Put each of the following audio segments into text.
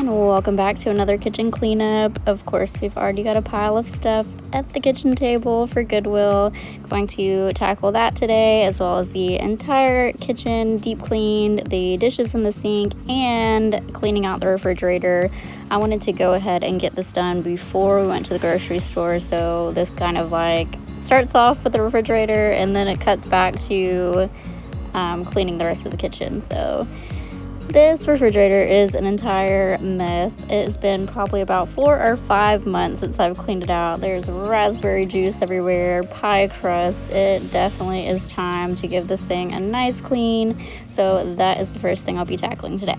And welcome back to another kitchen cleanup. Of course, we've already got a pile of stuff at the kitchen table for Goodwill. Going to tackle that today, as well as the entire kitchen deep cleaned, the dishes in the sink, and cleaning out the refrigerator. I wanted to go ahead and get this done before we went to the grocery store, so this kind of like starts off with the refrigerator and then it cuts back to cleaning the rest of the kitchen. So this refrigerator is an entire mess. It's been probably about 4 or 5 months since I've cleaned it out. There's raspberry juice everywhere, pie crust. It definitely is time to give this thing a nice clean. So that is the first thing I'll be tackling today.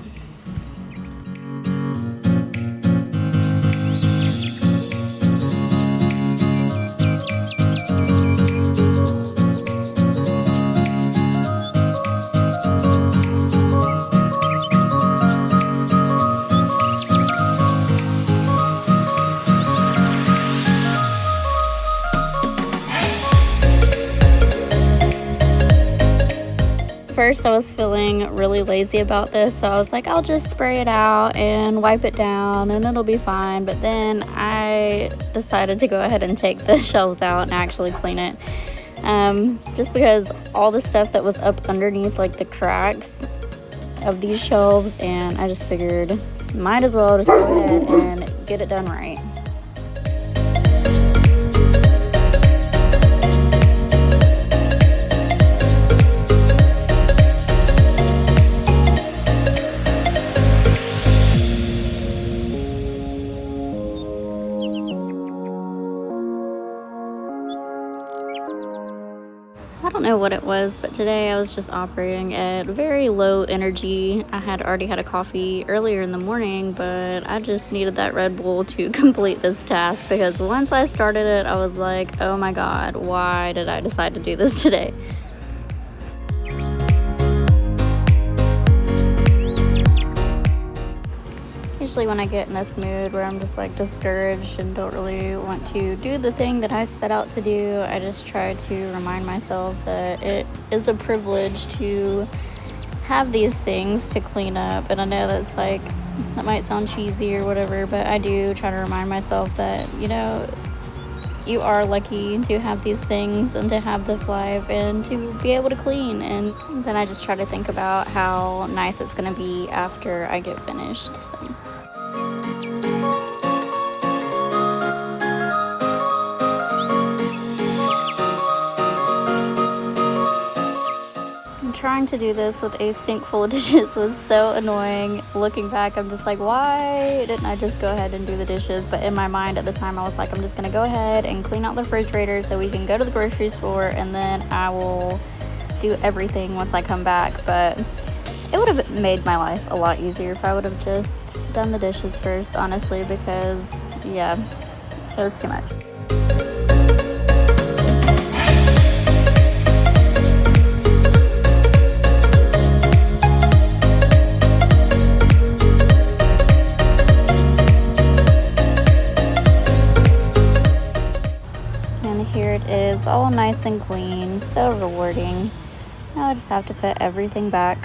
First, I was feeling really lazy about this, so I was like, I'll just spray it out and wipe it down and it'll be fine. But then I decided to go ahead and take the shelves out and actually clean it, just because all the stuff that was up underneath, like the cracks of these shelves, and I just figured might as well just go ahead and get it done right. I don't know what it was, but today I was just operating at very low energy. I had already had a coffee earlier in the morning, but I just needed that Red Bull to complete this task, because once I started it, I was like, oh my God, why did I decide to do this today? Usually when I get in this mood where I'm just like discouraged and don't really want to do the thing that I set out to do, I just try to remind myself that it is a privilege to have these things to clean up. And I know that's like, that might sound cheesy or whatever, but I do try to remind myself that, you know, you are lucky to have these things and to have this life and to be able to clean. And then I just try to think about how nice it's going to be after I get finished. So. Trying to do this with a sink full of dishes was so annoying. Looking back, I'm just like, why didn't I just go ahead and do the dishes? But in my mind at the time, I was like, I'm just gonna go ahead and clean out the refrigerator so we can go to the grocery store, and then I will do everything once I come back. But it would have made my life a lot easier if I would have just done the dishes first, honestly, because yeah, it was too much. Here it is, all nice and clean, so rewarding. Now I just have to put everything back.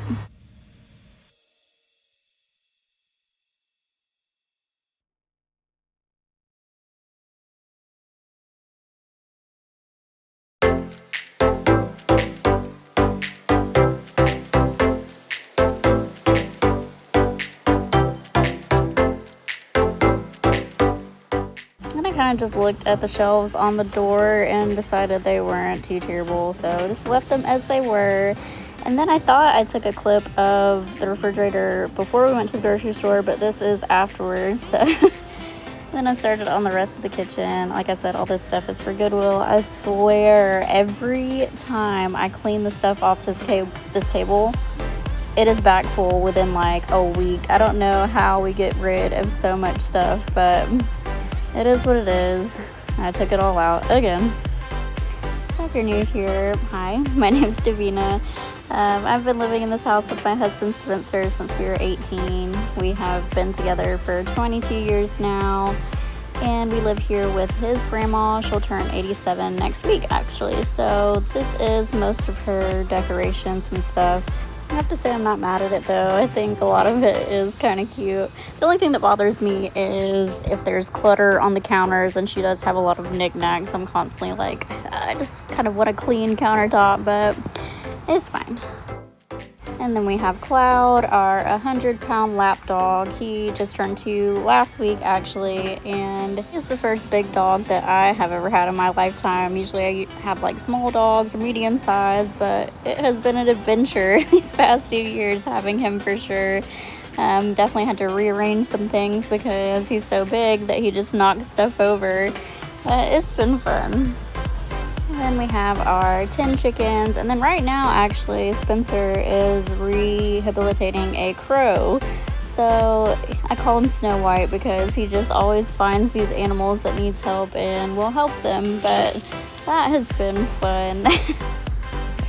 Kind of just looked at the shelves on the door and decided they weren't too terrible, so just left them as they were. And then I thought I took a clip of the refrigerator before we went to the grocery store, but this is afterwards. So then I started on the rest of the kitchen. Like I said, all this stuff is for Goodwill. I swear every time I clean the stuff off this table, it is back full within like a week. I don't know how we get rid of so much stuff, but it is what it is. I took it all out again. If you're new here, hi, my name's Davina. I've been living in this house with my husband Spencer since we were 18. We have been together for 22 years now, and we live here with his grandma. She'll turn 87 next week, actually. So this is most of her decorations and stuff. have to say I'm not mad at it though. I think a lot of it is kind of cute. The only thing that bothers me is if there's clutter on the counters, and she does have a lot of knickknacks. I'm constantly like, I just kind of want a clean countertop, but it's fine. And then we have Cloud, our 100-pound lap dog. He just turned 2 last week, actually, and he's the first big dog that I have ever had in my lifetime. Usually I have like small dogs or medium size, but it has been an adventure these past few years having him for sure. Definitely had to rearrange some things because he's so big that he just knocks stuff over, but it's been fun. And then we have our 10 chickens, and then right now actually Spencer is rehabilitating a crow. So I call him Snow White because he just always finds these animals that needs help and will help them, but that has been fun.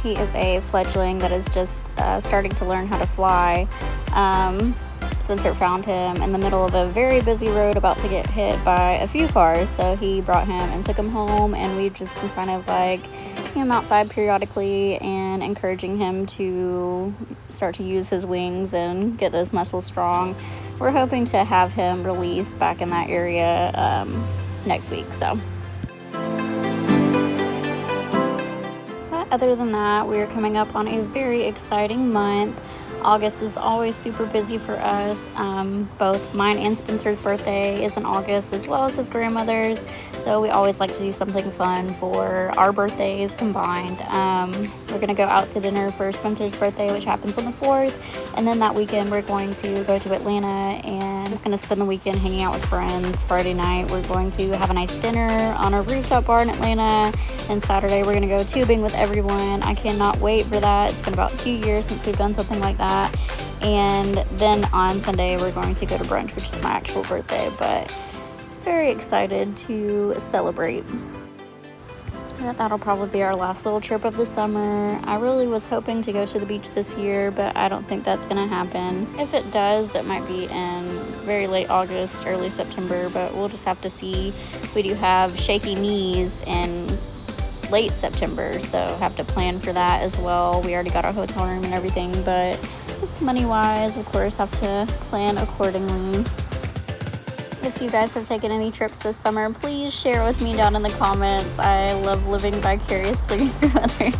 He is a fledgling that is just starting to learn how to fly. Spencer found him in the middle of a very busy road about to get hit by a few cars, so he brought him and took him home, and we've just been kind of like taking him outside periodically and encouraging him to start to use his wings and get those muscles strong. We're hoping to have him released back in that area next week. So other than that, we are coming up on a very exciting month. August is always super busy for us. Both mine and Spencer's birthday is in August, as well as his grandmother's. So we always like to do something fun for our birthdays combined. We're going to go out to dinner for Spencer's birthday, which happens on the 4th. And then that weekend, we're going to go to Atlanta and just going to spend the weekend hanging out with friends. Friday night, we're going to have a nice dinner on a rooftop bar in Atlanta. And Saturday, we're going to go tubing with everyone. I cannot wait for that. It's been about 2 years since we've done something like that. And then on Sunday, we're going to go to brunch, which is my actual birthday, but very excited to celebrate. That'll probably be our last little trip of the summer. I really was hoping to go to the beach this year, but I don't think that's gonna happen. If it does, it might be in very late August, early September, but we'll just have to see. We do have shaky knees in late September, so have to plan for that as well. We already got our hotel room and everything, but just money-wise, of course, have to plan accordingly. If you guys have taken any trips this summer, please share with me down in the comments. I love living vicariously through others.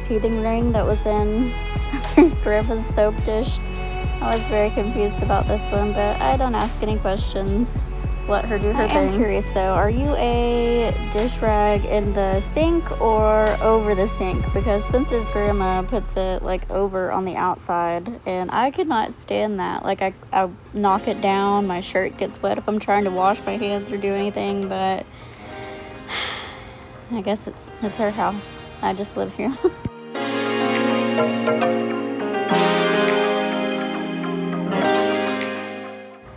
teething ring that was in Spencer's grandpa's soap dish. I was very confused about this one, but I don't ask any questions. Just let her do her thing. I'm curious though, are you a dish rag in the sink or over the sink? Because Spencer's grandma puts it like over on the outside, and I could not stand that. Like I knock it down, my shirt gets wet if I'm trying to wash my hands or do anything, but I guess it's her house. I just live here.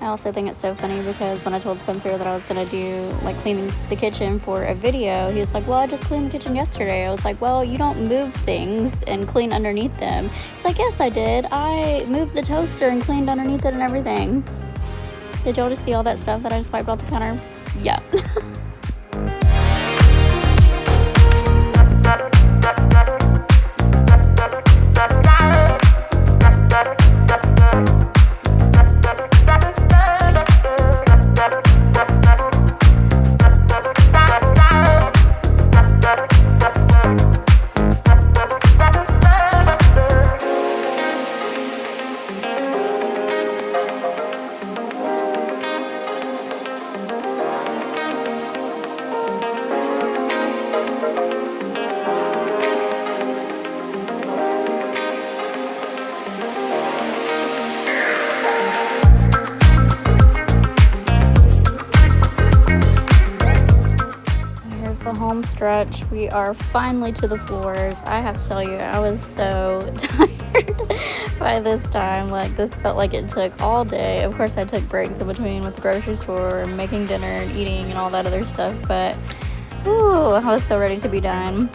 I also think it's so funny because when I told Spencer that I was going to do like cleaning the kitchen for a video, he was like, well, I just cleaned the kitchen yesterday. I was like, well, you don't move things and clean underneath them. He's like, yes, I did. I moved the toaster and cleaned underneath it and everything. Did y'all just see all that stuff that I just wiped off the counter? Yeah. The home stretch. We are finally to the floors. I have to tell you, I was so tired by this time. Like, this felt like it took all day. Of course, I took breaks in between with the grocery store and making dinner and eating and all that other stuff, but ooh, I was so ready to be done.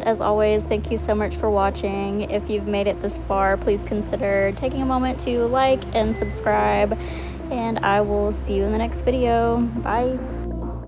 As always, thank you so much for watching. If you've made it this far, please consider taking a moment to like and subscribe, and I will see you in the next video. Bye.